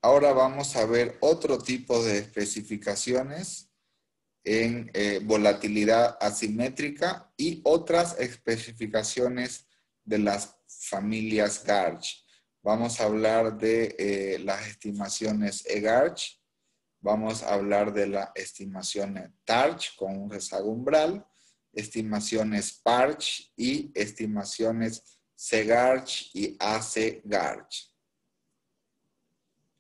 Ahora vamos a ver otro tipo de especificaciones en volatilidad asimétrica y otras especificaciones de las familias Garch. Vamos a hablar de las estimaciones EGARCH, vamos a hablar de la estimación TARCH con un rezago umbral, estimaciones PARCH y estimaciones CGARCH y AC-GARCH.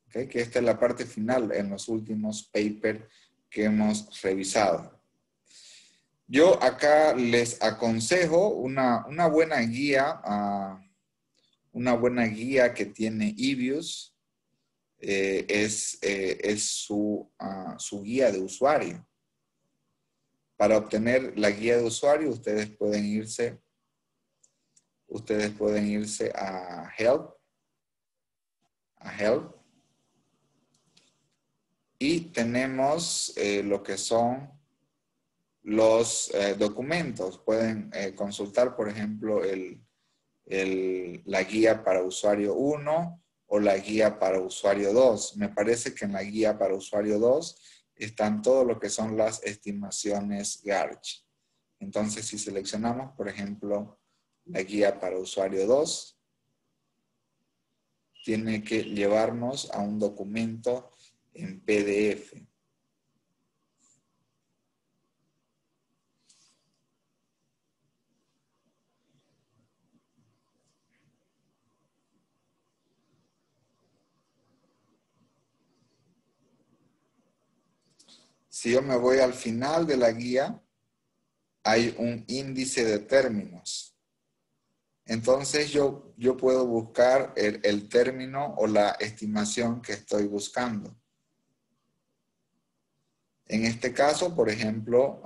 ¿Okay? Que esta es la parte final en los últimos papers que hemos revisado. Yo acá les aconsejo una buena guía, que tiene EBIUS, es su guía de usuario. Para obtener la guía de usuario, ustedes pueden irse a Help, y tenemos lo que son los documentos. Pueden consultar, por ejemplo, la guía para usuario 1 o la guía para usuario 2. Me parece que en la guía para usuario 2 están todo lo que son las estimaciones GARCH. Entonces, si seleccionamos, por ejemplo, la guía para usuario 2, tiene que llevarnos a un documento en PDF. Si yo me voy al final de la guía, hay un índice de términos. Entonces yo puedo buscar el término o la estimación que estoy buscando. En este caso, por ejemplo,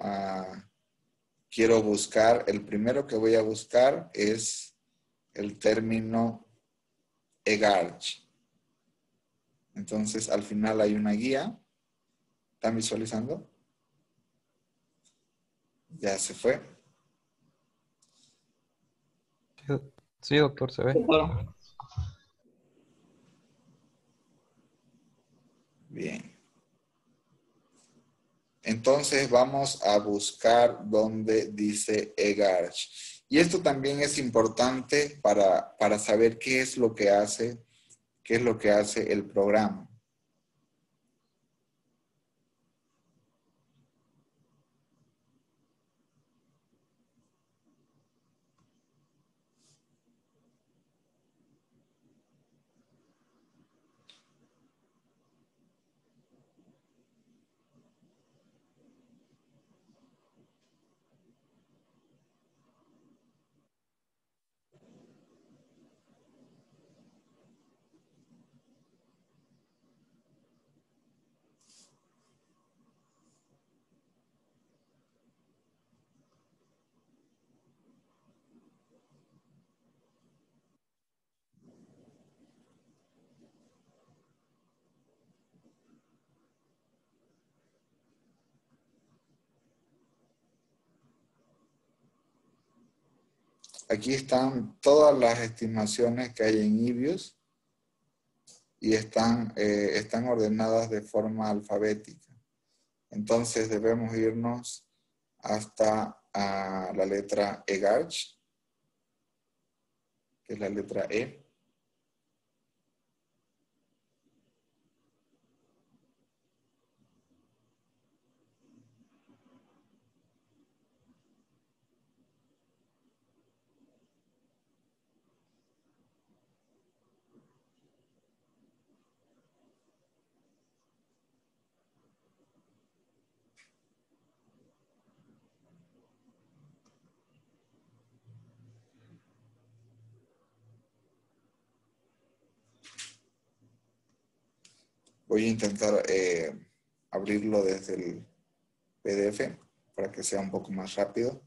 quiero buscar, el primero que voy a buscar es el término EGARCH. Entonces al final hay una guía. ¿Están visualizando? Ya se fue. Sí, doctor, se ve. Bien. Entonces vamos a buscar donde dice EGARCH. Y esto también es importante para saber qué es lo que hace el programa. Aquí están todas las estimaciones que hay en EBIUS y están ordenadas de forma alfabética. Entonces debemos irnos hasta la letra EGARCH, que es la letra E. Voy a intentar abrirlo desde el PDF para que sea un poco más rápido.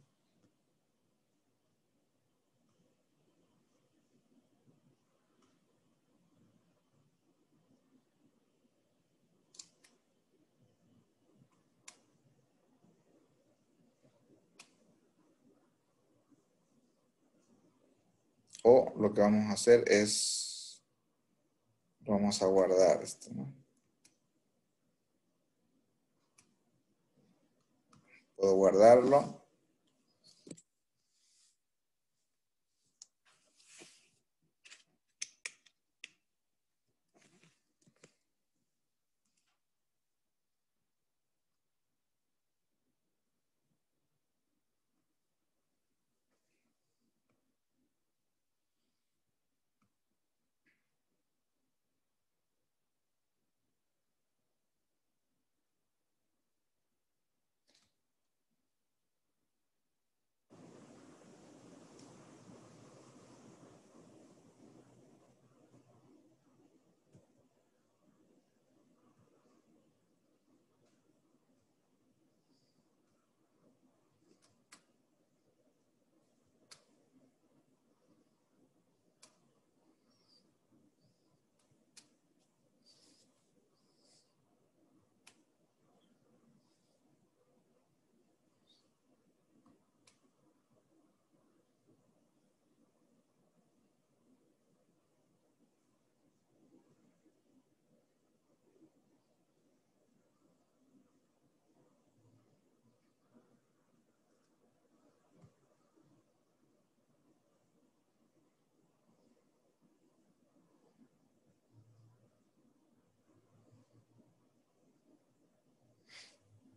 O lo que vamos a hacer es Vamos a guardar esto, ¿no? Puedo guardarlo.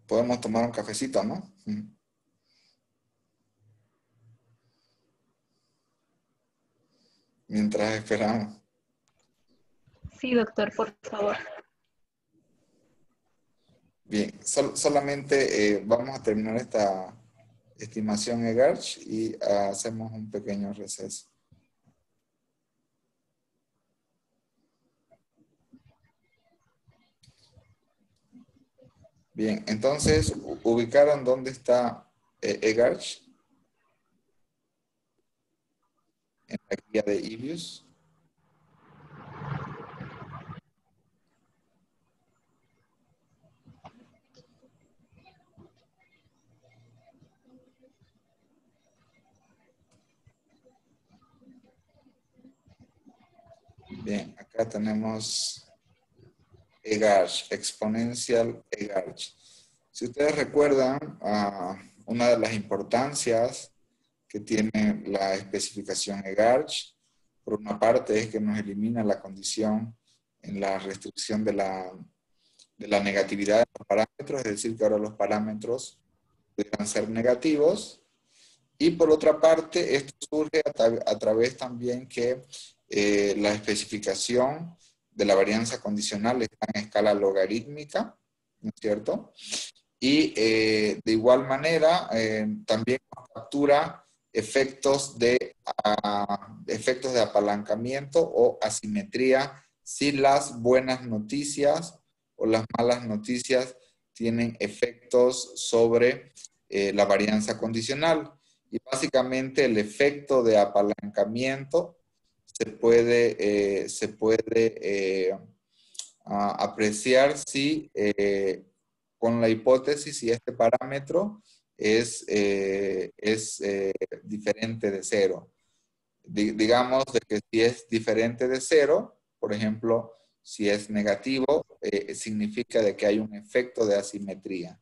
Podemos tomar un cafecito, ¿no? Mientras esperamos. Sí, doctor, por favor. Bien, solamente vamos a terminar esta estimación EGARCH y hacemos un pequeño receso. Bien, entonces, ¿ubicaron dónde está EGARCH? En la guía de IBIUS. Bien, acá tenemos EGARCH, Exponential EGARCH. Si ustedes recuerdan, una de las importancias que tiene la especificación EGARCH, por una parte es que nos elimina la condición en la restricción de la negatividad de los parámetros, es decir, que ahora los parámetros pudieran ser negativos. Y por otra parte, esto surge a través también que la especificación de la varianza condicional está en escala logarítmica, ¿no es cierto? Y de igual manera también captura efectos de apalancamiento o asimetría si las buenas noticias o las malas noticias tienen efectos sobre la varianza condicional. Y básicamente el efecto de apalancamiento se puede apreciar si con la hipótesis si este parámetro es diferente de cero. Digamos de que si es diferente de cero, por ejemplo, si es negativo, significa de que hay un efecto de asimetría.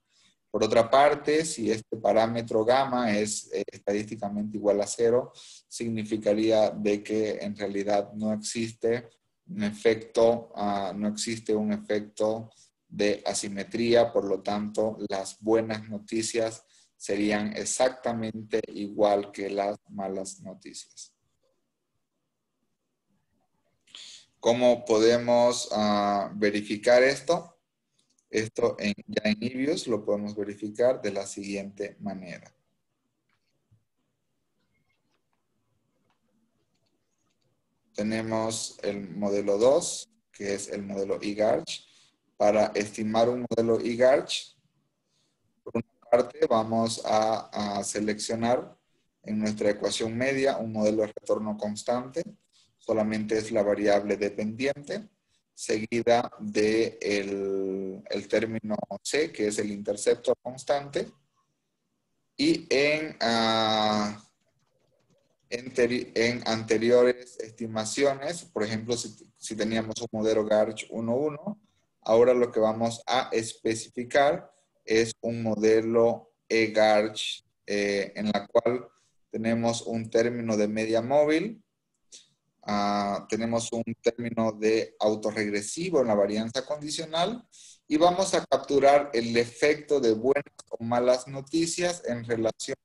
Por otra parte, si este parámetro gamma es estadísticamente igual a cero, significaría de que en realidad no existe un efecto, de asimetría, por lo tanto, las buenas noticias serían exactamente igual que las malas noticias. ¿Cómo podemos verificar esto? Esto ya en IBIUS lo podemos verificar de la siguiente manera. Tenemos el modelo 2, que es el modelo EGARCH. Para estimar un modelo EGARCH, por una parte vamos a seleccionar en nuestra ecuación media un modelo de retorno constante. Solamente es la variable dependiente, seguida del el término C, que es el intercepto constante. Y en anteriores estimaciones, por ejemplo, si si teníamos un modelo GARCH 1.1, ahora lo que vamos a especificar es un modelo eGARCH en la cual tenemos un término de media móvil, tenemos un término de autorregresivo en la varianza condicional y vamos a capturar el efecto de buenas o malas noticias en relación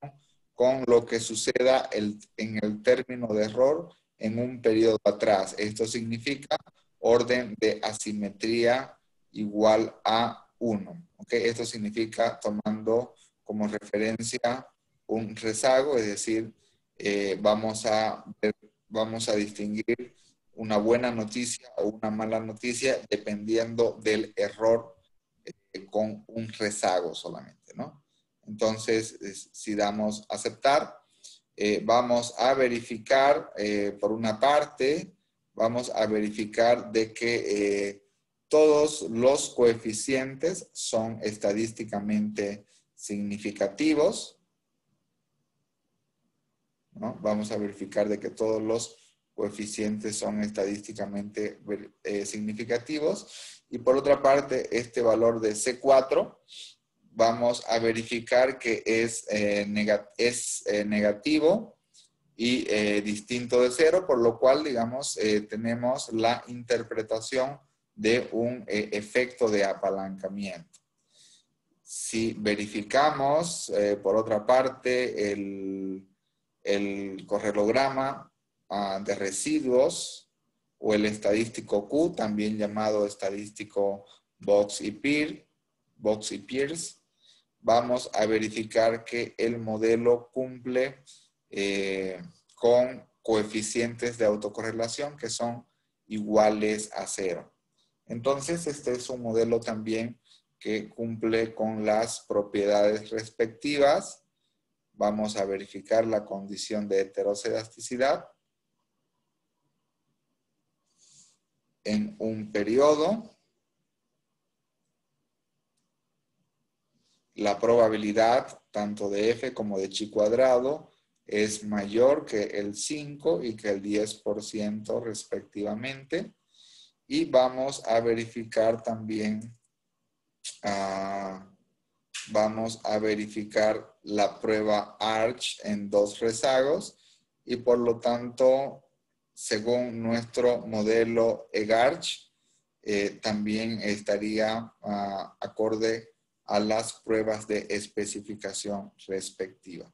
con lo que suceda en el término de error en un periodo atrás. Esto significa orden de asimetría igual a 1. ¿Okay? Esto significa tomando como referencia un rezago, es decir, vamos a distinguir una buena noticia o una mala noticia dependiendo del error con un rezago solamente, ¿no? Entonces, si damos aceptar, vamos a verificar, por una parte, vamos a verificar de que todos los coeficientes son estadísticamente significativos, ¿no? Vamos a verificar de que todos los coeficientes son estadísticamente significativos. Y por otra parte, este valor de C4, vamos a verificar que es negativo y distinto de 0, por lo cual, digamos, tenemos la interpretación de un efecto de apalancamiento. Si verificamos, por otra parte, el correlograma de residuos o el estadístico Q, también llamado estadístico Box y Pierce, vamos a verificar que el modelo cumple con coeficientes de autocorrelación que son iguales a 0. Entonces, este es un modelo también que cumple con las propiedades respectivas. Vamos a verificar la condición de heteroscedasticidad en un periodo. La probabilidad tanto de f como de chi cuadrado es mayor que el 5 y que el 10% respectivamente. Y vamos a verificar también, la prueba ARCH en 2 rezagos y por lo tanto, según nuestro modelo eGARCH, también estaría acorde a las pruebas de especificación respectiva.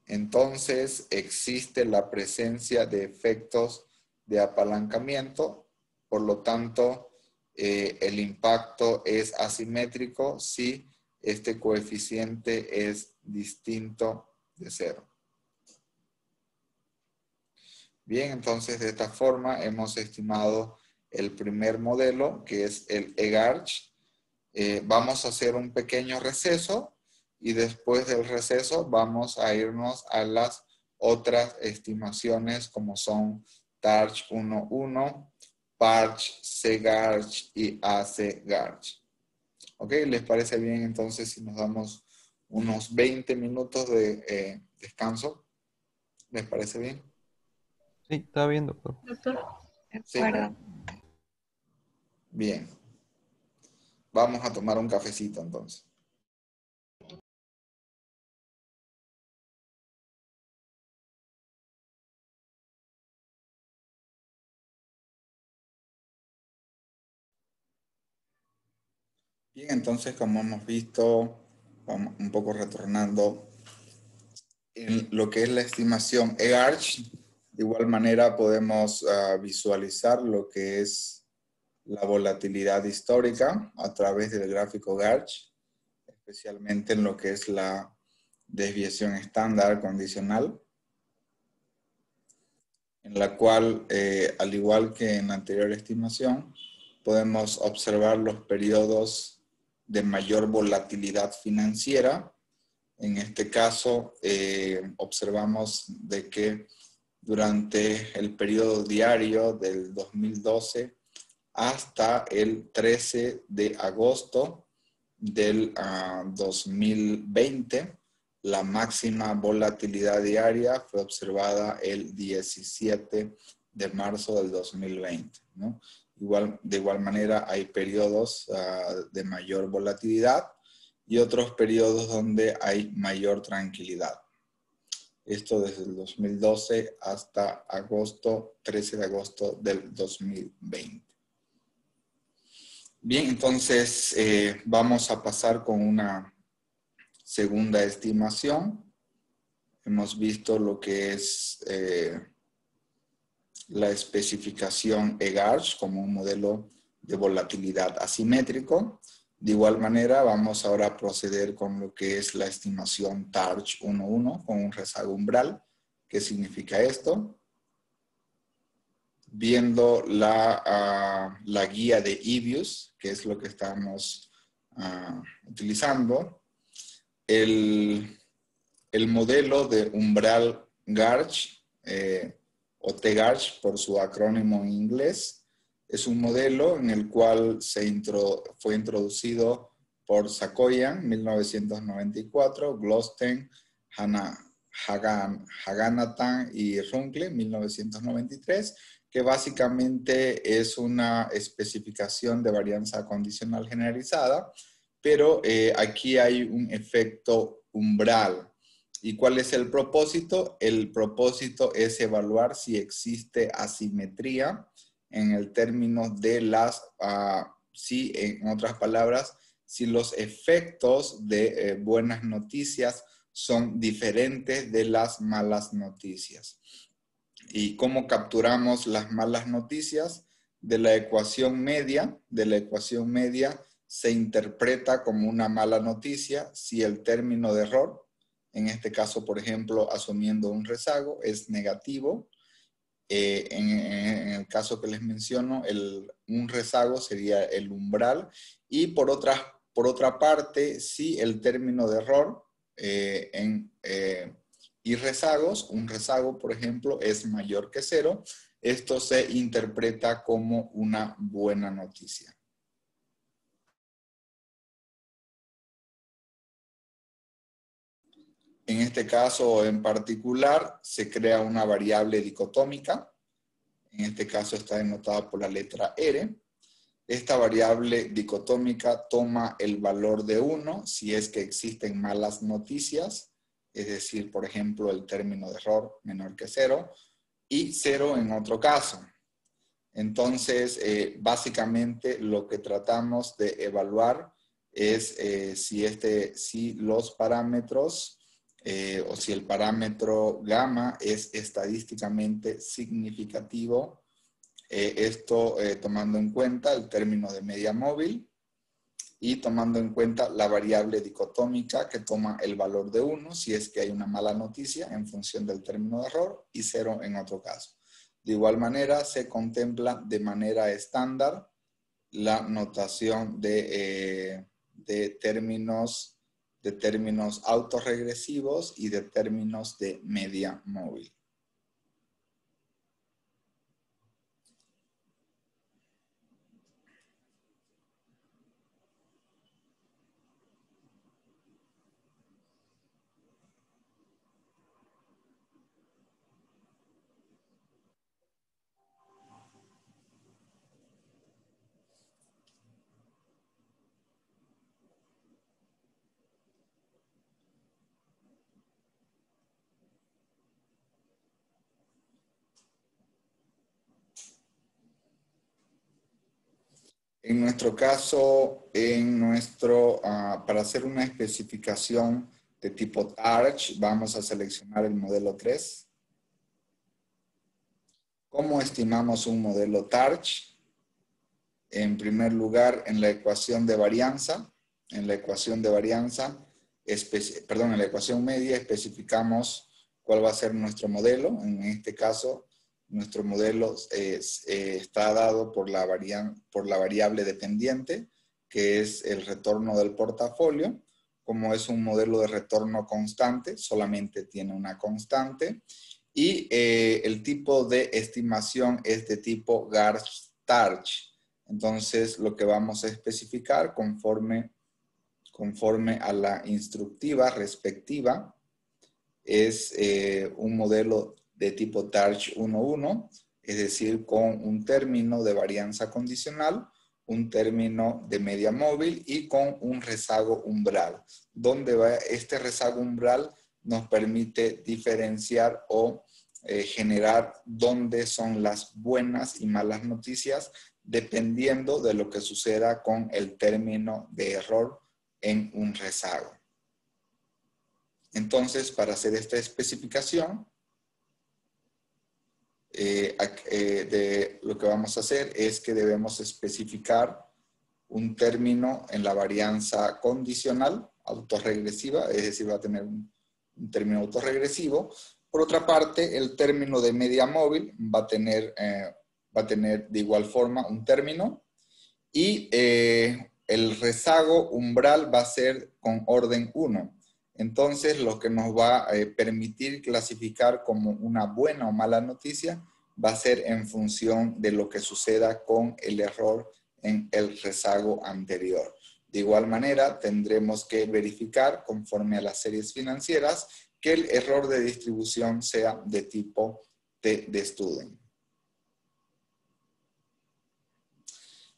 Entonces, existe la presencia de efectos de apalancamiento, por lo tanto, el impacto es asimétrico si este coeficiente es distinto de 0. Bien, entonces de esta forma hemos estimado el primer modelo, que es el eGARCH. Vamos a hacer un pequeño receso y después del receso vamos a irnos a las otras estimaciones como son TARCH 1.1, PARCH, CGARCH y ACGARCH. ¿Ok? ¿Les parece bien entonces si nos damos unos 20 minutos de descanso? ¿Les parece bien? Sí, está bien, doctor. Doctor, de Sí. acuerdo. Bien. Vamos a tomar un cafecito entonces. Bien, entonces como hemos visto, vamos un poco retornando en lo que es la estimación eGARCH. De igual manera podemos visualizar lo que es la volatilidad histórica a través del gráfico GARCH, especialmente en lo que es la desviación estándar condicional, en la cual, al igual que en la anterior estimación, podemos observar los periodos de mayor volatilidad financiera. En este caso, observamos de que durante el periodo diario del 2012 hasta el 13 de agosto del 2020, la máxima volatilidad diaria fue observada el 17 de marzo del 2020, ¿no? De igual manera hay periodos de mayor volatilidad y otros periodos donde hay mayor tranquilidad. Esto desde el 2012 hasta 13 de agosto del 2020. Bien, entonces vamos a pasar con una segunda estimación. Hemos visto lo que es la especificación EGARCH como un modelo de volatilidad asimétrico. De igual manera, vamos ahora a proceder con lo que es la estimación TARCH 1.1 con un rezago umbral. ¿Qué significa esto? Viendo la guía de EBIUS, que es lo que estamos utilizando, el modelo de umbral GARCH, o TGARCH por su acrónimo en inglés, es un modelo en el cual fue introducido por Sakoyan en 1994, Glosten, Haganathan y Runkle en 1993, que básicamente es una especificación de varianza condicional generalizada, pero aquí hay un efecto umbral. ¿Y cuál es el propósito? El propósito es evaluar si existe asimetría en el término de en otras palabras, si los efectos de buenas noticias son diferentes de las malas noticias. ¿Y cómo capturamos las malas noticias? De la ecuación media se interpreta como una mala noticia si el término de error, en este caso, por ejemplo, asumiendo un rezago, es negativo. En el caso que les menciono, un rezago sería el umbral. Y por otra parte, si el término de error y rezagos, un rezago, por ejemplo, es mayor que 0, esto se interpreta como una buena noticia. En este caso en particular, se crea una variable dicotómica. En este caso está denotada por la letra R. Esta variable dicotómica toma el valor de 1 si es que existen malas noticias, es decir, por ejemplo, el término de error menor que 0, y 0 en otro caso. Entonces, básicamente lo que tratamos de evaluar es si los parámetros o si el parámetro gamma es estadísticamente significativo, esto tomando en cuenta el término de media móvil y tomando en cuenta la variable dicotómica que toma el valor de 1 si es que hay una mala noticia en función del término de error y 0 en otro caso. De igual manera, se contempla de manera estándar la notación de términos autorregresivos y de términos de media móvil. En nuestro caso, para hacer una especificación de tipo TARCH, vamos a seleccionar el modelo 3. ¿Cómo estimamos un modelo TARCH? En primer lugar, en la ecuación de varianza, en la ecuación media especificamos cuál va a ser nuestro modelo. En este caso, nuestro modelo está dado por la variable dependiente, que es el retorno del portafolio. Como es un modelo de retorno constante, solamente tiene una constante. Y el tipo de estimación es de tipo GARCH-TARCH. Entonces, lo que vamos a especificar conforme conforme a la instructiva respectiva, es un modelo de tipo TARCH 1.1, es decir, con un término de varianza condicional, un término de media móvil y con un rezago umbral, donde este rezago umbral nos permite diferenciar o generar dónde son las buenas y malas noticias, dependiendo de lo que suceda con el término de error en un rezago. Entonces, para hacer esta especificación, lo que vamos a hacer es que debemos especificar un término en la varianza condicional autorregresiva, es decir, va a tener un término autorregresivo. Por otra parte, el término de media móvil va a tener de igual forma un término, y el rezago umbral va a ser con orden 1. Entonces, lo que nos va a permitir clasificar como una buena o mala noticia va a ser en función de lo que suceda con el error en el rezago anterior. De igual manera, tendremos que verificar, conforme a las series financieras, que el error de distribución sea de tipo de Student.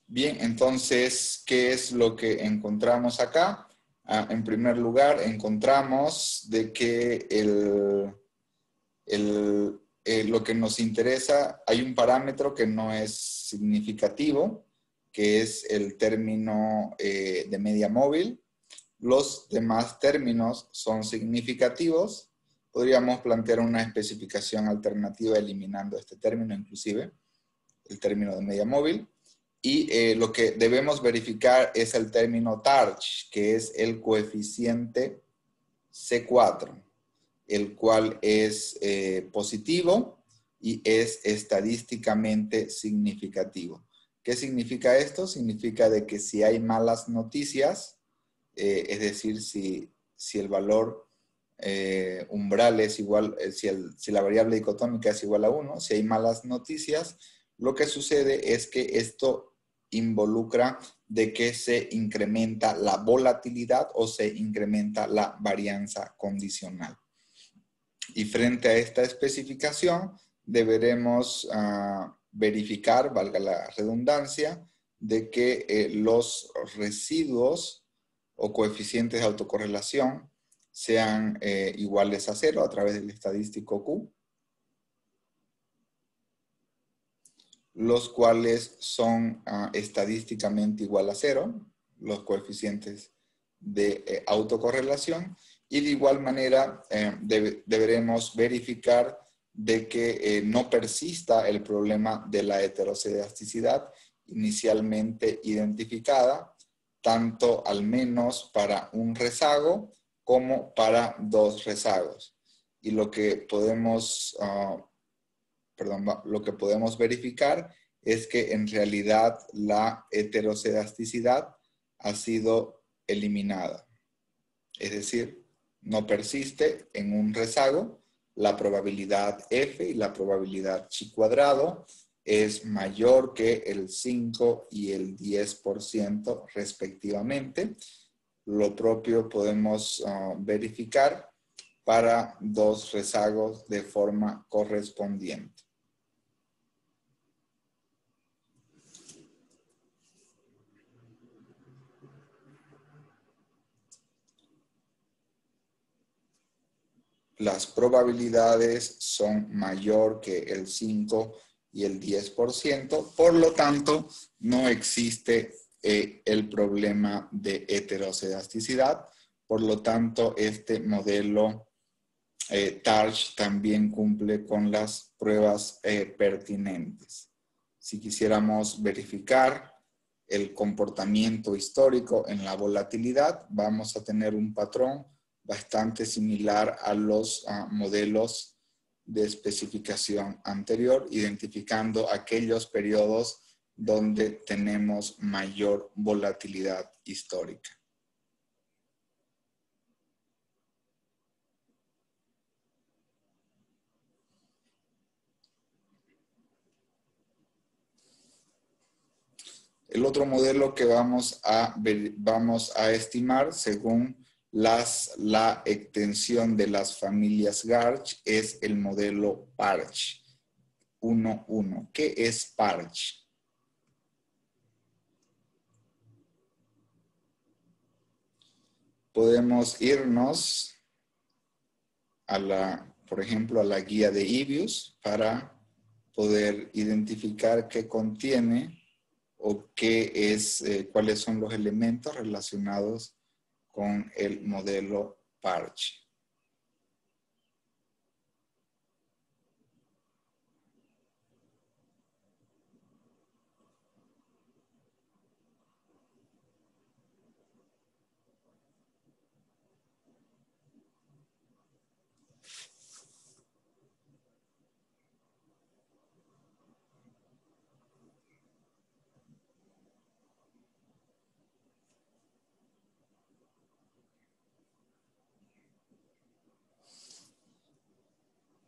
Bien, entonces, ¿qué es lo que encontramos acá? En primer lugar, encontramos de que lo que nos interesa, hay un parámetro que no es significativo, que es el término de media móvil. Los demás términos son significativos. Podríamos plantear una especificación alternativa eliminando este término, inclusive, el término de media móvil. Y lo que debemos verificar es el término TARCH, que es el coeficiente C4, el cual es positivo y es estadísticamente significativo. ¿Qué significa esto? Significa de que si hay malas noticias, es decir, si el valor umbral es igual, si la variable dicotómica es igual a 1, si hay malas noticias, lo que sucede es que esto involucra de que se incrementa la volatilidad o se incrementa la varianza condicional. Y frente a esta especificación, deberemos verificar, valga la redundancia, de que los residuos o coeficientes de autocorrelación sean iguales a 0 a través del estadístico Q, los cuales son estadísticamente igual a 0, los coeficientes de autocorrelación, y de igual manera deberemos verificar de que no persista el problema de la heteroscedasticidad inicialmente identificada, tanto al menos para un rezago como para dos rezagos. Y lo que podemos verificar es que en realidad la heteroscedasticidad ha sido eliminada. Es decir, no persiste en un rezago. La probabilidad F y la probabilidad chi cuadrado es mayor que el 5 y el 10% respectivamente. Lo propio podemos verificar para dos rezagos de forma correspondiente. Las probabilidades son mayor que el 5 y el 10%, por lo tanto, no existe el problema de heteroscedasticidad. Por lo tanto, este modelo TARCH también cumple con las pruebas pertinentes. Si quisiéramos verificar el comportamiento histórico en la volatilidad, vamos a tener un patrón bastante similar a los modelos de especificación anterior, identificando aquellos periodos donde tenemos mayor volatilidad histórica. El otro modelo que vamos a estimar según la extensión de las familias Garch es el modelo Parch 1.1. ¿Qué es Parch? Podemos irnos por ejemplo, a la guía de IBIUS para poder identificar qué contiene o cuáles son los elementos relacionados con el modelo Parch.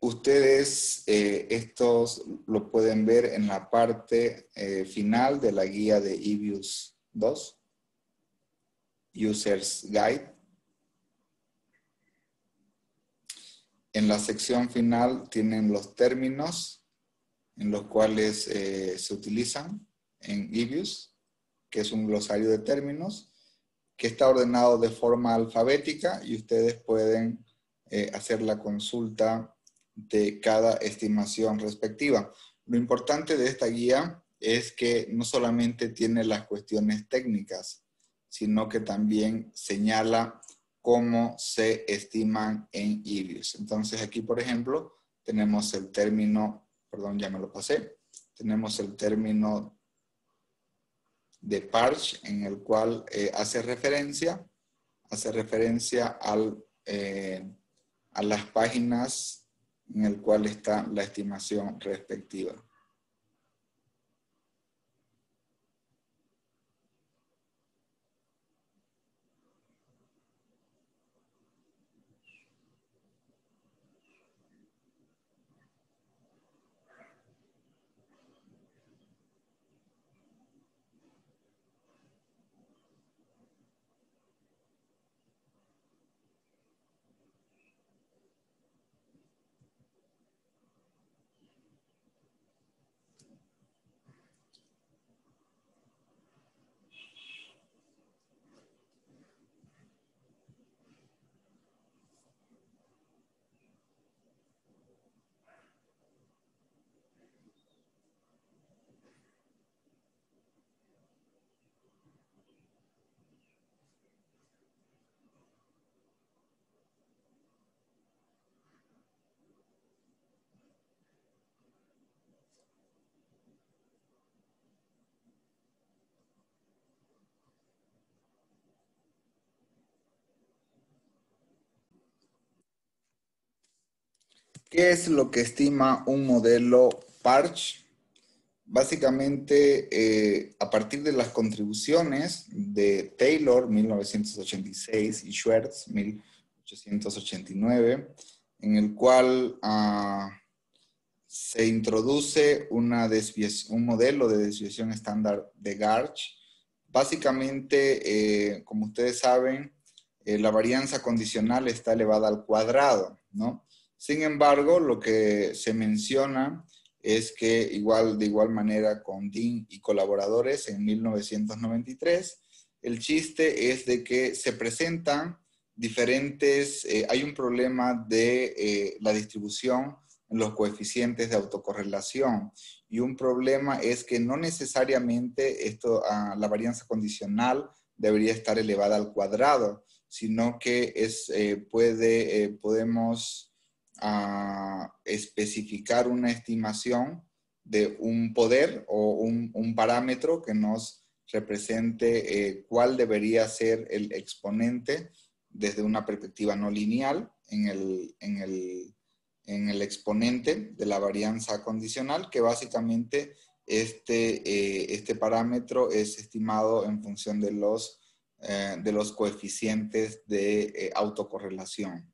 Ustedes estos lo pueden ver en la parte final de la guía de IBIUS 2, Users Guide. En la sección final tienen los términos en los cuales se utilizan en IBIUS, que es un glosario de términos, que está ordenado de forma alfabética y ustedes pueden hacer la consulta de cada estimación respectiva. Lo importante de esta guía es que no solamente tiene las cuestiones técnicas, sino que también señala cómo se estiman en IBIUS. Entonces aquí, por ejemplo, tenemos el término, perdón, ya me lo pasé, tenemos el término de Parch en el cual hace referencia a las páginas en el cual está la estimación respectiva. ¿Qué es lo que estima un modelo Parch? Básicamente, a partir de las contribuciones de Taylor, 1986, y Schwartz, 1889, en el cual se introduce un modelo de desviación estándar de Garch. Básicamente, como ustedes saben, la varianza condicional está elevada al cuadrado, ¿no? Sin embargo, lo que se menciona es que de igual manera con Dean y colaboradores en 1993, el chiste es de que se presentan hay un problema de la distribución en los coeficientes de autocorrelación y un problema es que no necesariamente la varianza condicional debería estar elevada al cuadrado, sino que podemos especificar una estimación de un poder o un parámetro que nos represente cuál debería ser el exponente desde una perspectiva no lineal en el exponente de la varianza condicional, que básicamente este parámetro es estimado en función de los coeficientes de autocorrelación.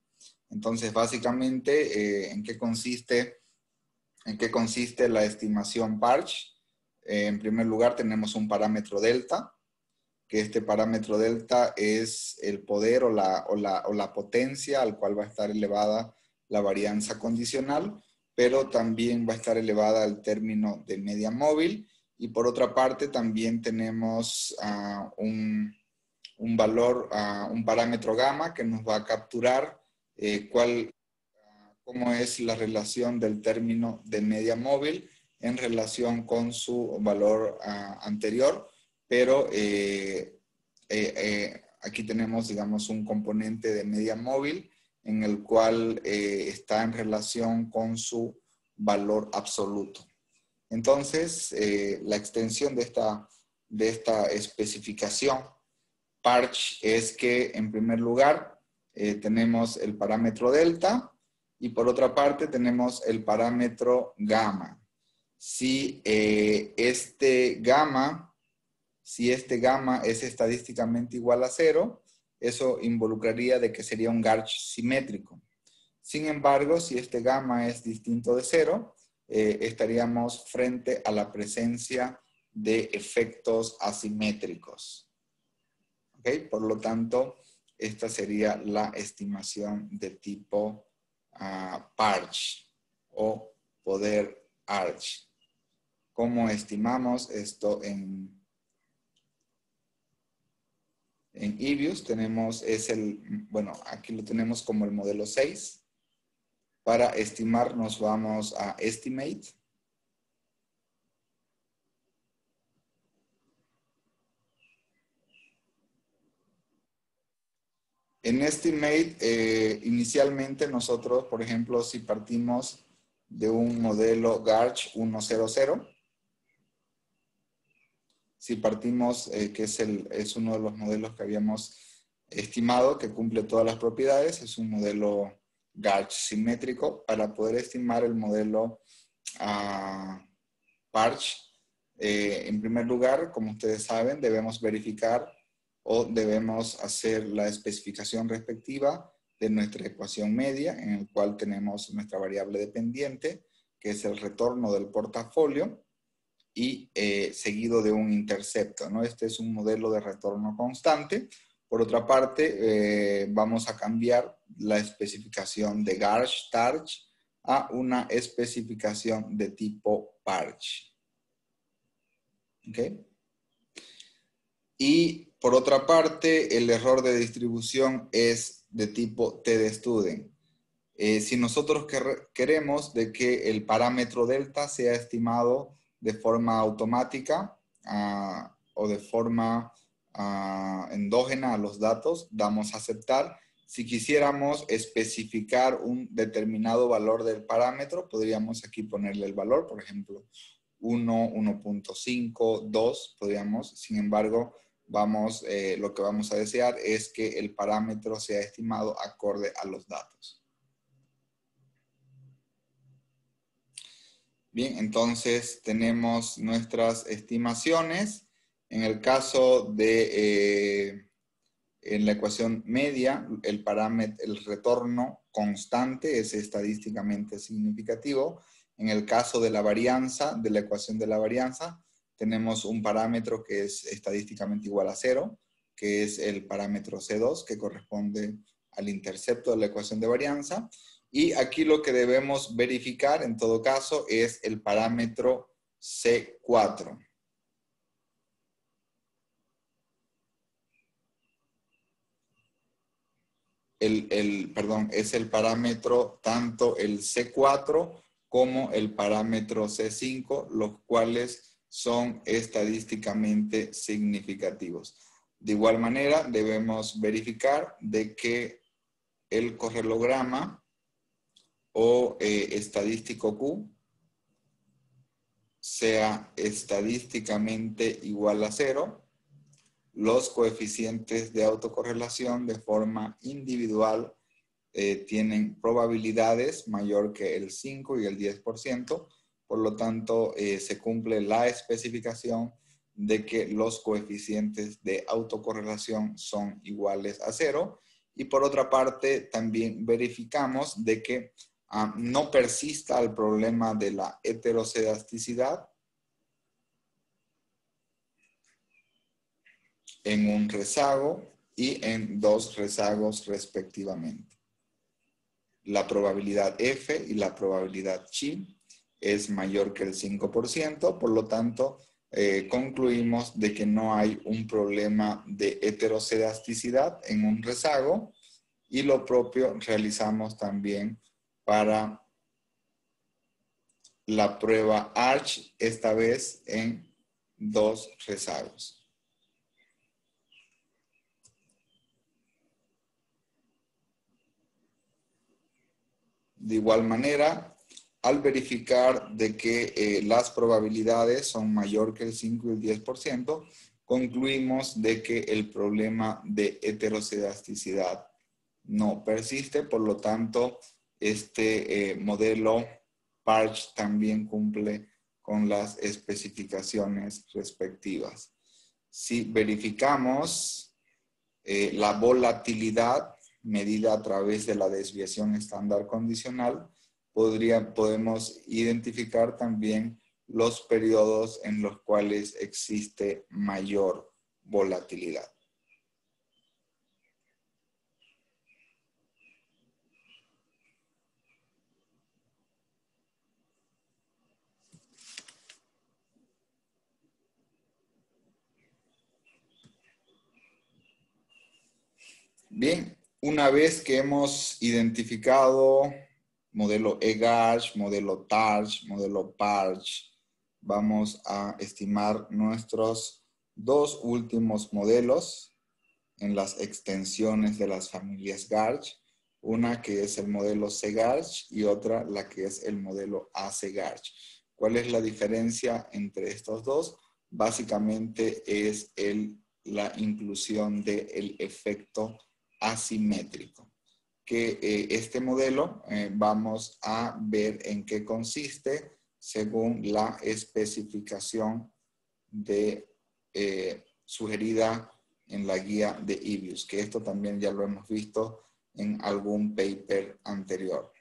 Entonces, básicamente, ¿en qué consiste la estimación Parch? En primer lugar tenemos un parámetro delta, que este parámetro delta es el poder o la potencia al cual va a estar elevada la varianza condicional, pero también va a estar elevada el término de media móvil. Y por otra parte también tenemos un valor, un parámetro gamma que nos va a capturar cómo es la relación del término de media móvil en relación con su valor anterior, pero aquí tenemos, digamos, un componente de media móvil en el cual está en relación con su valor absoluto. Entonces, la extensión de esta especificación Parch es que, en primer lugar, tenemos el parámetro delta y por otra parte tenemos el parámetro gamma. Si este gamma es estadísticamente igual a 0, eso involucraría de que sería un Garch simétrico. Sin embargo, si este gamma es distinto de 0, estaríamos frente a la presencia de efectos asimétricos. ¿Okay? Por lo tanto, esta sería la estimación de tipo Parch o poder Arch. ¿Cómo estimamos esto en EBIUS? Tenemos, aquí lo tenemos como el modelo 6. Para estimar nos vamos a Estimate. En Estimate, inicialmente nosotros, por ejemplo, si partimos de un modelo Garch 100, si partimos, que es uno de los modelos que habíamos estimado, que cumple todas las propiedades, es un modelo Garch simétrico. Para poder estimar el modelo Parch, en primer lugar, como ustedes saben, debemos verificar o debemos hacer la especificación respectiva de nuestra ecuación media, en el cual tenemos nuestra variable dependiente, que es el retorno del portafolio, y seguido de un intercepto, ¿no? Este es un modelo de retorno constante. Por otra parte, vamos a cambiar la especificación de Garch, Tarch, a una especificación de tipo Parch. ¿Ok? Y por otra parte, el error de distribución es de tipo T-de-Student. Si nosotros queremos de que el parámetro delta sea estimado de forma automática o de forma endógena a los datos, damos a aceptar. Si quisiéramos especificar un determinado valor del parámetro, podríamos aquí ponerle el valor, por ejemplo, 1, 1.5, 2, podríamos. Sin embargo, lo que vamos a desear es que el parámetro sea estimado acorde a los datos. Bien, entonces tenemos nuestras estimaciones. En el caso de en la ecuación media, el retorno constante es estadísticamente significativo. En el caso de la varianza, de la ecuación de la varianza, tenemos un parámetro que es estadísticamente igual a 0, que es el parámetro C2, que corresponde al intercepto de la ecuación de varianza. Y aquí lo que debemos verificar, en todo caso, es el parámetro C4. Es el parámetro tanto el C4 como el parámetro C5, los cuales son estadísticamente significativos. De igual manera, debemos verificar de que el correlograma o estadístico Q sea estadísticamente igual a 0. Los coeficientes de autocorrelación de forma individual tienen probabilidades mayor que el 5 y el 10%. Por lo tanto, se cumple la especificación de que los coeficientes de autocorrelación son iguales a 0. Y por otra parte, también verificamos de que no persista el problema de la heterocedasticidad en un rezago y en 2 rezagos respectivamente. La probabilidad F y la probabilidad chi es mayor que el 5%, por lo tanto, concluimos de que no hay un problema de heterocedasticidad en un rezago, y lo propio realizamos también para la prueba ARCH, esta vez en 2 rezagos. De igual manera, al verificar de que las probabilidades son mayor que el 5 y el 10%, concluimos de que el problema de heterocedasticidad no persiste. Por lo tanto, este modelo PARCH también cumple con las especificaciones respectivas. Si verificamos la volatilidad medida a través de la desviación estándar condicional, podemos identificar también los periodos en los cuales existe mayor volatilidad. Bien, una vez que hemos identificado modelo EGARCH, modelo TARCH, modelo PARCH, vamos a estimar nuestros 2 últimos modelos en las extensiones de las familias GARCH, una que es el modelo CGARCH y otra la que es el modelo ACGARCH. ¿Cuál es la diferencia entre estos dos? Básicamente es la inclusión del efecto asimétrico, que este modelo vamos a ver en qué consiste según la especificación de sugerida en la guía de EBIUS, que esto también ya lo hemos visto en algún paper anterior.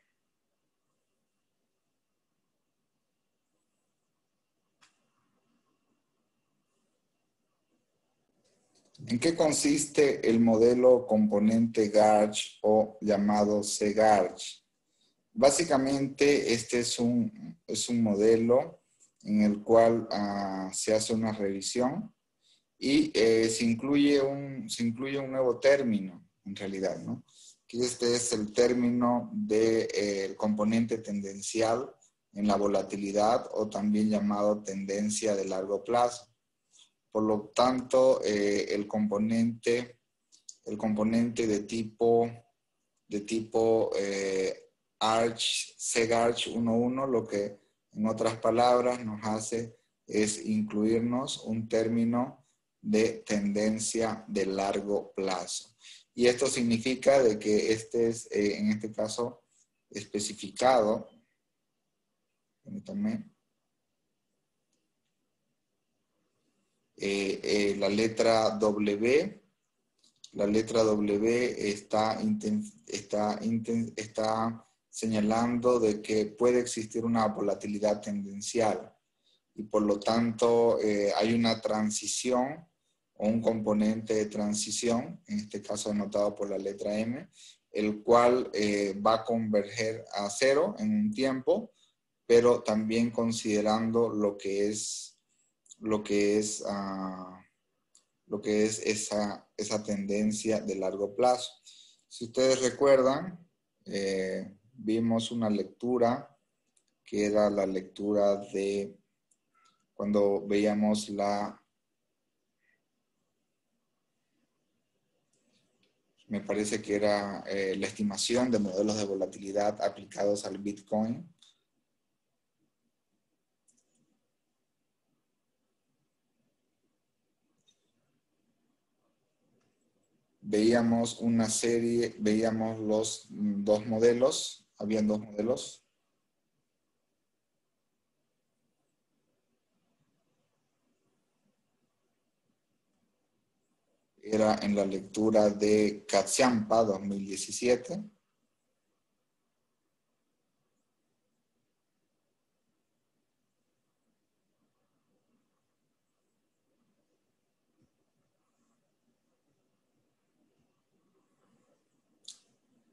¿En qué consiste el modelo componente GARCH o llamado CGARCH? Básicamente este es un modelo en el cual se hace una revisión y se incluye un nuevo término, en realidad, ¿no? Que este es el término del componente tendencial en la volatilidad, o también llamado tendencia de largo plazo. Por lo tanto, el componente de tipo CGARCH 1.1, lo que en otras palabras nos hace es incluirnos un término de tendencia de largo plazo. Y esto significa de que este es, en este caso, especificado. Permítanme. La letra W. La letra W está señalando de que puede existir una volatilidad tendencial y por lo tanto hay una transición o un componente de transición, en este caso anotado por la letra M, el cual va a converger a 0 en un tiempo, pero también considerando lo que es esa tendencia de largo plazo. Si ustedes recuerdan, vimos una lectura que era la lectura de cuando veíamos me parece que era la estimación de modelos de volatilidad aplicados al Bitcoin. Veíamos una serie, veíamos los 2 modelos, habían 2 modelos. Era en la lectura de Katsiampa 2017.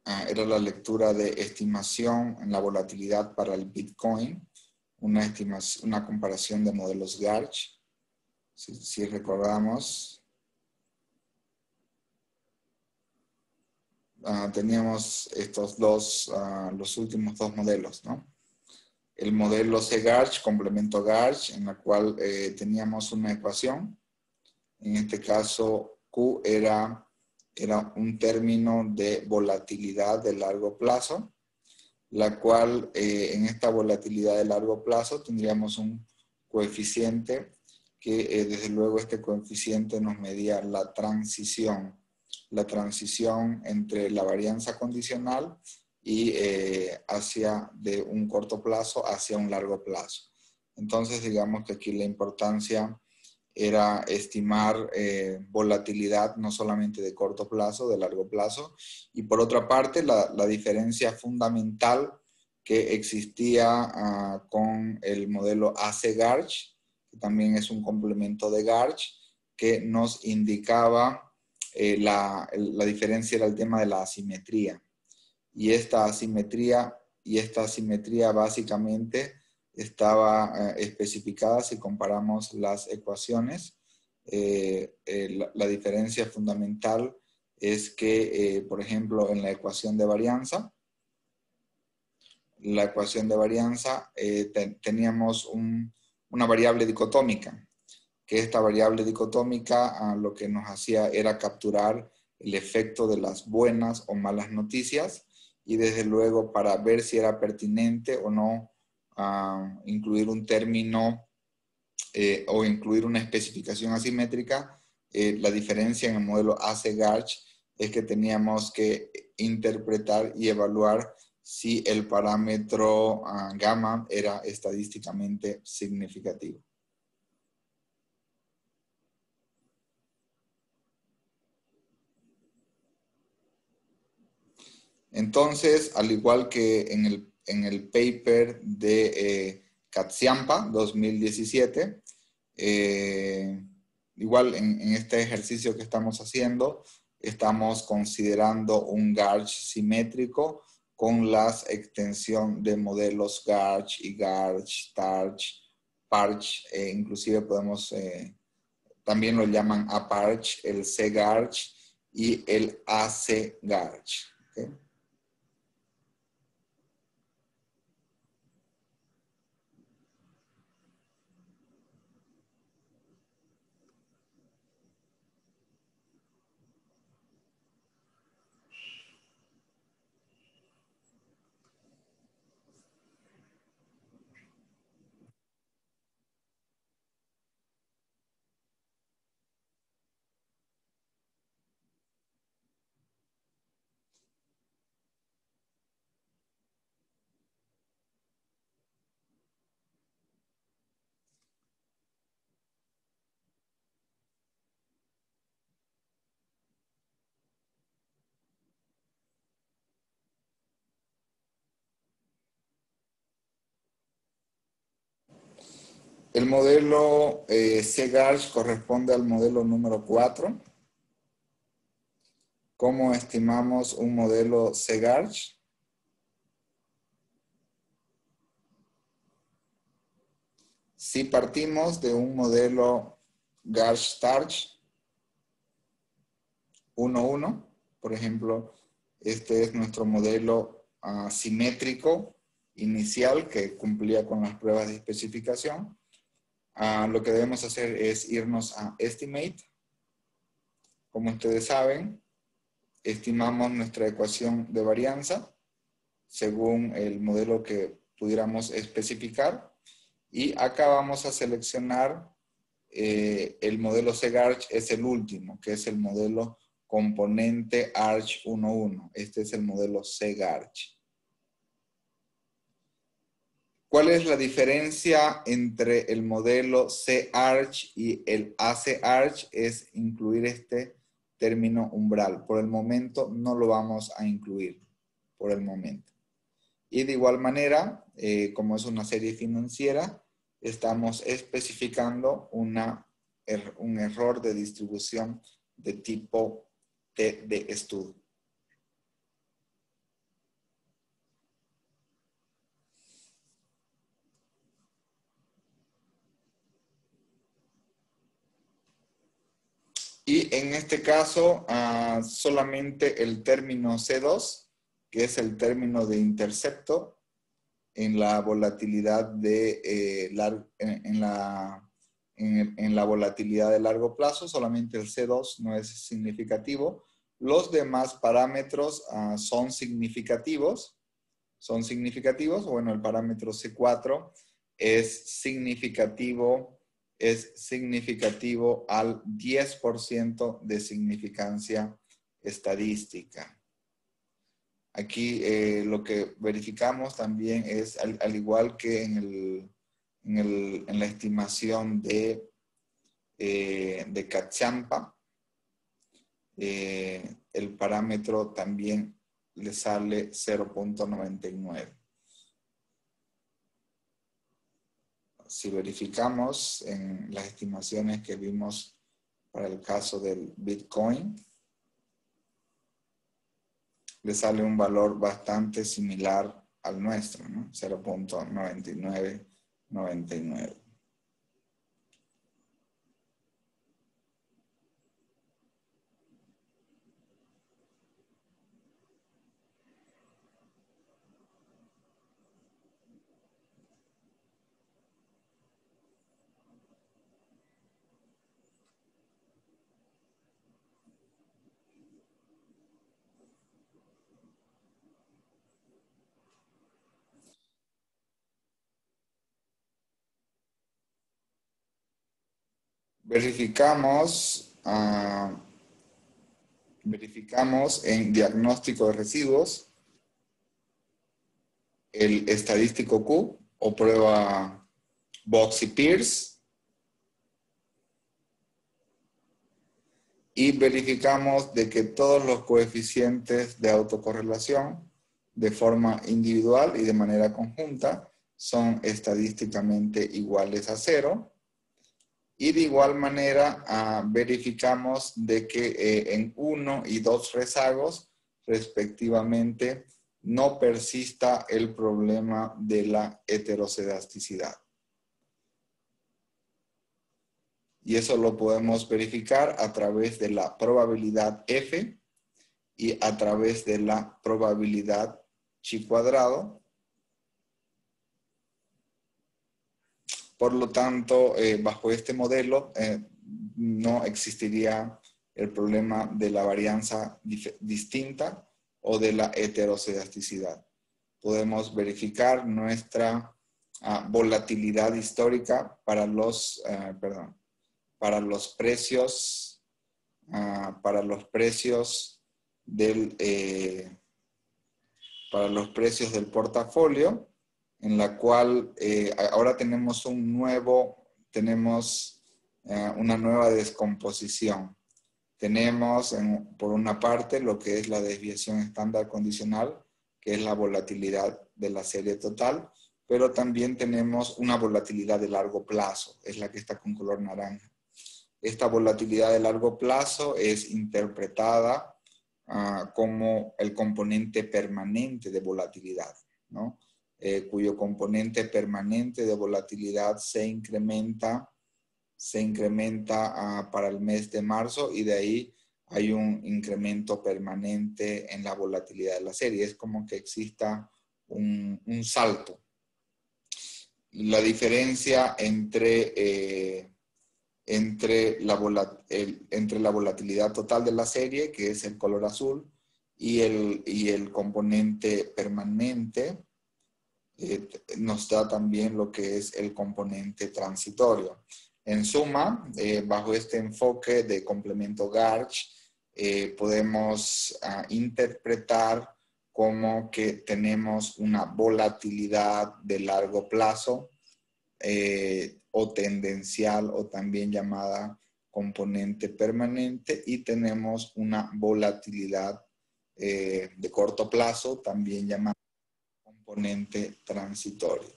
era la lectura de estimación en la volatilidad para el Bitcoin, una comparación de modelos Garch. Si recordamos, teníamos estos dos, los últimos dos modelos, ¿no? El modelo C-Garch, complemento Garch, en la cual teníamos una ecuación. En este caso, Q era un término de volatilidad de largo plazo, la cual en esta volatilidad de largo plazo tendríamos un coeficiente que desde luego este coeficiente nos medía la transición entre la varianza condicional y de un corto plazo hacia un largo plazo. Entonces digamos que aquí la importancia era estimar volatilidad no solamente de corto plazo, de largo plazo, y por otra parte la diferencia fundamental que existía con el modelo AC-Garch, que también es un complemento de Garch, que nos indicaba la diferencia era el tema de la asimetría. Y esta asimetría básicamente estaba especificada si comparamos las ecuaciones. La diferencia fundamental es que, por ejemplo, en la ecuación de varianza, teníamos una variable dicotómica, que esta variable dicotómica lo que nos hacía era capturar el efecto de las buenas o malas noticias y desde luego para ver si era pertinente o no incluir un término o incluir una especificación asimétrica. La diferencia en el modelo AC-Garch es que teníamos que interpretar y evaluar si el parámetro gamma era estadísticamente significativo. Entonces, al igual que en el paper de Katsiampa 2017, igual en este ejercicio que estamos haciendo, estamos considerando un Garch simétrico con la extensión de modelos Garch y Garch, Tarch, Parch, inclusive podemos, también lo llaman APARCH, el C-Garch y el AC-Garch. ¿Okay? El modelo C-Garch corresponde al modelo número 4. ¿Cómo estimamos un modelo C-Garch? Si partimos de un modelo Garch-Tarch 1.1, por ejemplo, este es nuestro modelo simétrico inicial que cumplía con las pruebas de especificación. Lo que debemos hacer es irnos a Estimate. Como ustedes saben, estimamos nuestra ecuación de varianza según el modelo que pudiéramos especificar. Y acá vamos a seleccionar el modelo C-Garch, es el último, que es el modelo componente Arch 1.1. Este es el modelo C-Garch. ¿Cuál es la diferencia entre el modelo C-Arch y el AC-Arch? Es incluir este término umbral. Por el momento no lo vamos a incluir, por el momento. Y de igual manera, como es una serie financiera, estamos especificando un error de distribución de tipo T de estudio. Y en este caso, solamente el término C2, que es el término de intercepto en la volatilidad en la volatilidad de largo plazo, solamente el C2 no es significativo. Los demás parámetros son significativos. Bueno, el parámetro C4 es significativo al 10% de significancia estadística. Aquí lo que verificamos también es, al igual que en la estimación de Cachampa, el parámetro también le sale 0.99. Si verificamos en las estimaciones que vimos para el caso del Bitcoin, le sale un valor bastante similar al nuestro, ¿no? 0.9999. Verificamos en diagnóstico de residuos el estadístico Q o prueba Box y Pierce, y verificamos de que todos los coeficientes de autocorrelación de forma individual y de manera conjunta son estadísticamente iguales a 0. Y de igual manera verificamos de que en 1 y 2 rezagos, respectivamente, no persista el problema de la heterocedasticidad. Y eso lo podemos verificar a través de la probabilidad F y a través de la probabilidad chi cuadrado. Por lo tanto, bajo este modelo no existiría el problema de la varianza distinta o de la heterocedasticidad. Podemos verificar nuestra volatilidad histórica para los precios del portafolio, en la cual ahora tenemos una nueva descomposición. Tenemos por una parte lo que es la desviación estándar condicional, que es la volatilidad de la serie total, pero también tenemos una volatilidad de largo plazo, es la que está con color naranja. Esta volatilidad de largo plazo es interpretada como el componente permanente de volatilidad, ¿no? Cuyo componente permanente de volatilidad se incrementa para el mes de marzo, y de ahí hay un incremento permanente en la volatilidad de la serie. Es como que exista un salto. La diferencia entre la volatilidad total de la serie, que es el color azul, y el componente permanente, nos da también lo que es el componente transitorio. En suma, bajo este enfoque de complemento Garch, podemos interpretar como que tenemos una volatilidad de largo plazo o tendencial, o también llamada componente permanente, y tenemos una volatilidad de corto plazo, también llamada componente transitorio.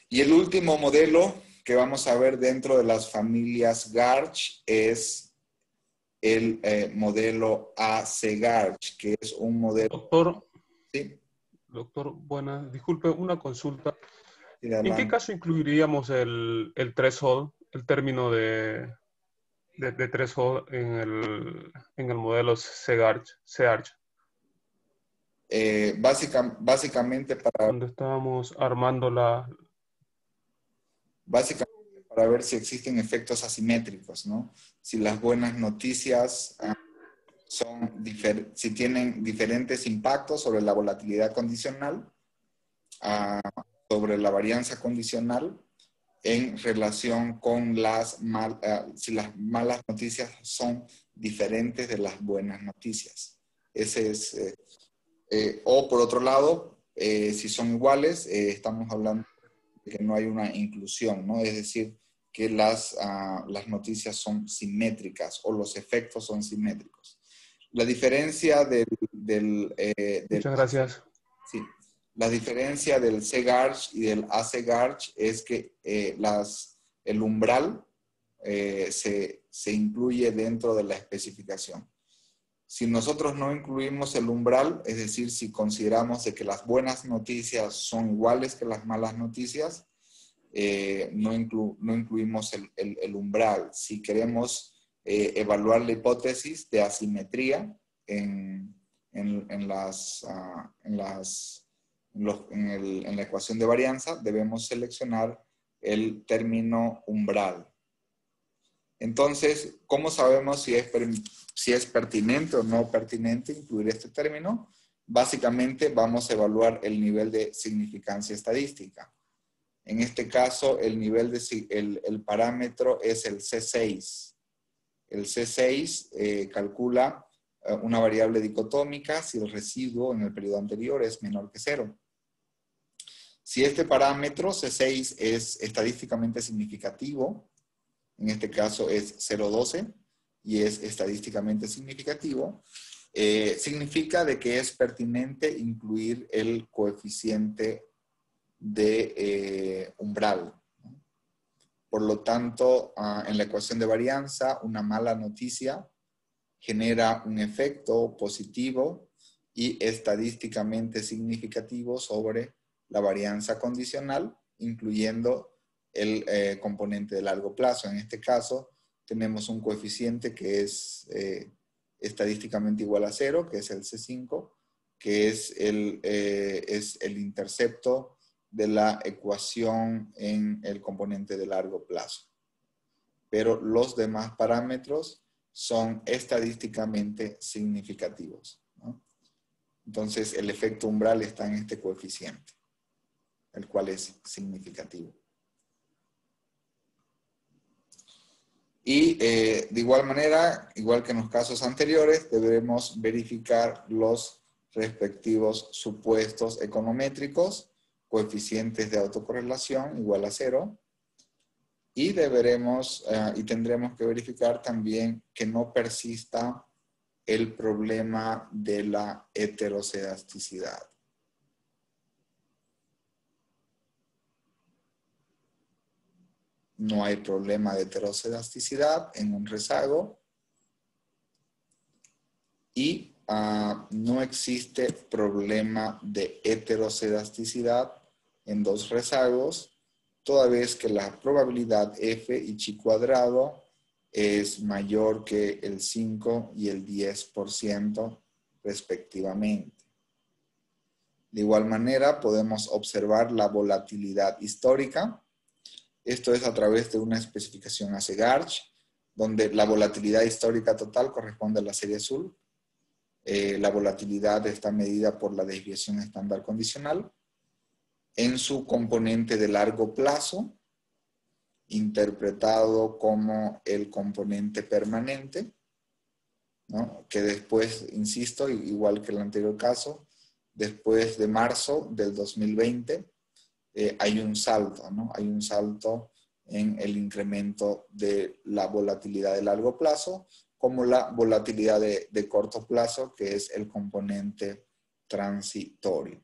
Y el último modelo que vamos a ver dentro de las familias Garch es el modelo AC-Garch, que es un modelo... Doctor, ¿Sí? doctor, buenas. Disculpe, una consulta. ¿En qué caso incluiríamos el threshold, el término de threshold en el modelo CEARCH? Básicamente Cuando estábamos armando básicamente para ver si existen efectos asimétricos, ¿no? Si las buenas noticias si tienen diferentes impactos sobre la volatilidad condicional, sobre la varianza condicional, en relación con si las malas noticias son diferentes de las buenas noticias. Ese es, o por otro lado, si son iguales, estamos hablando de que no hay una inclusión, ¿no? Es decir, que las noticias son simétricas o los efectos son simétricos. La diferencia Muchas gracias. Sí. La diferencia del CGARCH y del ACGARCH es que el umbral se incluye dentro de la especificación. Si nosotros no incluimos el umbral, es decir, si consideramos de que las buenas noticias son iguales que las malas noticias, no incluimos el umbral. Si queremos evaluar la hipótesis de asimetría en la ecuación de varianza, debemos seleccionar el término umbral. Entonces, ¿cómo sabemos si es pertinente o no pertinente incluir este término? Básicamente vamos a evaluar el nivel de significancia estadística. En este caso, el parámetro es el C6. El C6 calcula una variable dicotómica si el residuo en el periodo anterior es menor que 0. Si este parámetro C6 es estadísticamente significativo, en este caso es 0,12 y es estadísticamente significativo, significa de que es pertinente incluir el coeficiente de umbral. Por lo tanto, en la ecuación de varianza, una mala noticia genera un efecto positivo y estadísticamente significativo sobre la varianza condicional, incluyendo el componente de largo plazo. En este caso, tenemos un coeficiente que es estadísticamente igual a 0, que es el C5, que es el intercepto de la ecuación en el componente de largo plazo. Pero los demás parámetros son estadísticamente significativos, ¿no? Entonces, el efecto umbral está en este coeficiente, el cual es significativo. Y de igual manera, igual que en los casos anteriores, deberemos verificar los respectivos supuestos econométricos, coeficientes de autocorrelación igual a 0, y tendremos que verificar también que no persista el problema de la heterocedasticidad. No hay problema de heterocedasticidad en un rezago y no existe problema de heterocedasticidad en dos rezagos, toda vez que la probabilidad F y chi cuadrado es mayor que el 5 y el 10% respectivamente. De igual manera, podemos observar la volatilidad histórica. Esto es a través de una especificación ACGARCH, donde la volatilidad histórica total corresponde a la serie azul. La volatilidad está medida por la desviación estándar condicional en su componente de largo plazo, interpretado como el componente permanente, ¿no? Que después, insisto, igual que el anterior caso, después de marzo del 2020, hay un salto, ¿no? Hay un salto en el incremento de la volatilidad de largo plazo, como la volatilidad de corto plazo, que es el componente transitorio.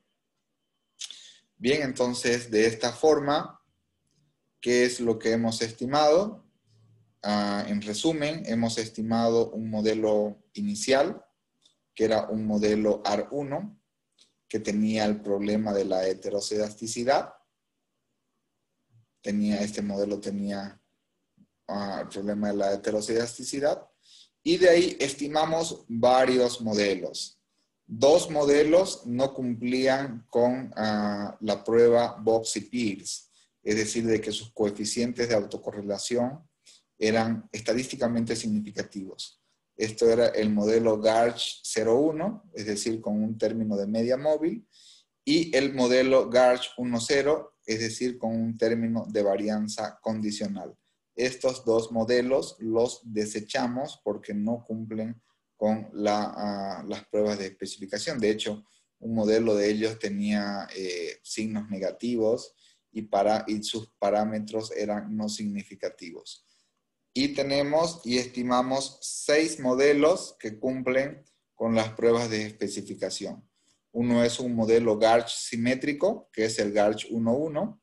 Bien, entonces, de esta forma, ¿qué es lo que hemos estimado? En resumen, hemos estimado un modelo inicial, que era un modelo AR1, que tenía el problema de la heterocedasticidad. este modelo tenía el problema de la heterosidasticidad. Y de ahí estimamos varios modelos. 2 modelos no cumplían con la prueba Box y Pierce, es decir, de que sus coeficientes de autocorrelación eran estadísticamente significativos. Esto era el modelo Garch 01, es decir, con un término de media móvil, y el modelo Garch 10, es decir, con un término de varianza condicional. Estos 2 modelos los desechamos porque no cumplen con las pruebas de especificación. De hecho, un modelo de ellos tenía signos negativos y sus parámetros eran no significativos. Y estimamos 6 modelos que cumplen con las pruebas de especificación. Uno es un modelo Garch simétrico, que es el Garch 11,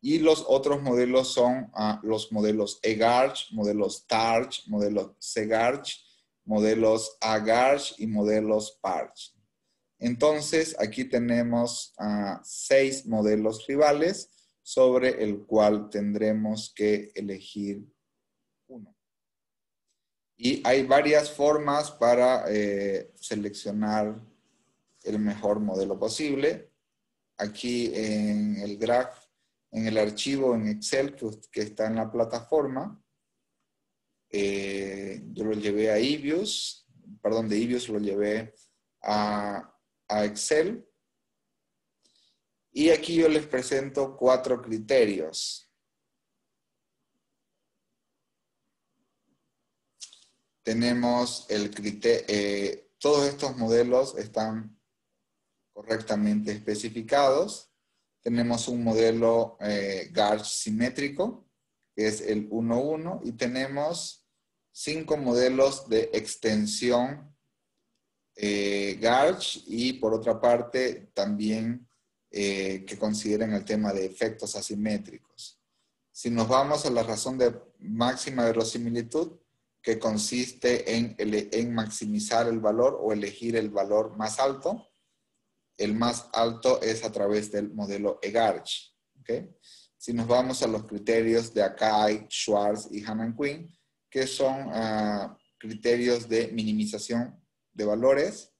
y los otros modelos son los modelos eGarch, modelos TARCH, modelos CGarch, modelos AGarch y modelos PARCH. Entonces, aquí tenemos 6 modelos rivales sobre el cual tendremos que elegir uno. Y hay varias formas para seleccionar el mejor modelo posible. Aquí en el graph, en el archivo en Excel que está en la plataforma, yo lo llevé a eViews, perdón, de eViews lo llevé a Excel. Y aquí yo les presento 4 criterios. Tenemos el criterio, todos estos modelos están correctamente especificados. Tenemos un modelo Garch simétrico, que es el 11, y tenemos 5 modelos de extensión Garch, y por otra parte también que consideren el tema de efectos asimétricos. Si nos vamos a la razón de máxima verosimilitud, que consiste en maximizar el valor o elegir el valor más alto, el más alto es a través del modelo eGarch. ¿Okay? Si nos vamos a los criterios de Akai, Schwartz y Hannan-Quinn, que son criterios de minimización de valores,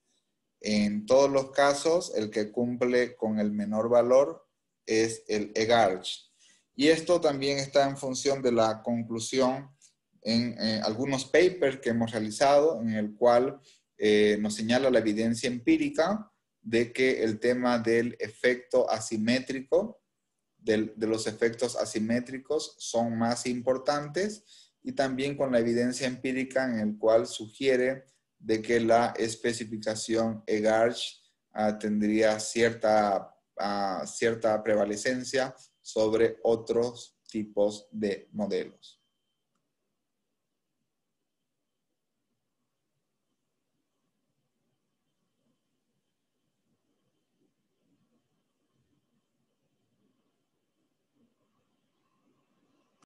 en todos los casos el que cumple con el menor valor es el eGarch. Y esto también está en función de la conclusión en algunos papers que hemos realizado, en el cual nos señala la evidencia empírica de que el tema del efecto asimétrico, de los efectos asimétricos son más importantes, y también con la evidencia empírica en el cual sugiere de que la especificación eGarch tendría cierta prevalecencia sobre otros tipos de modelos.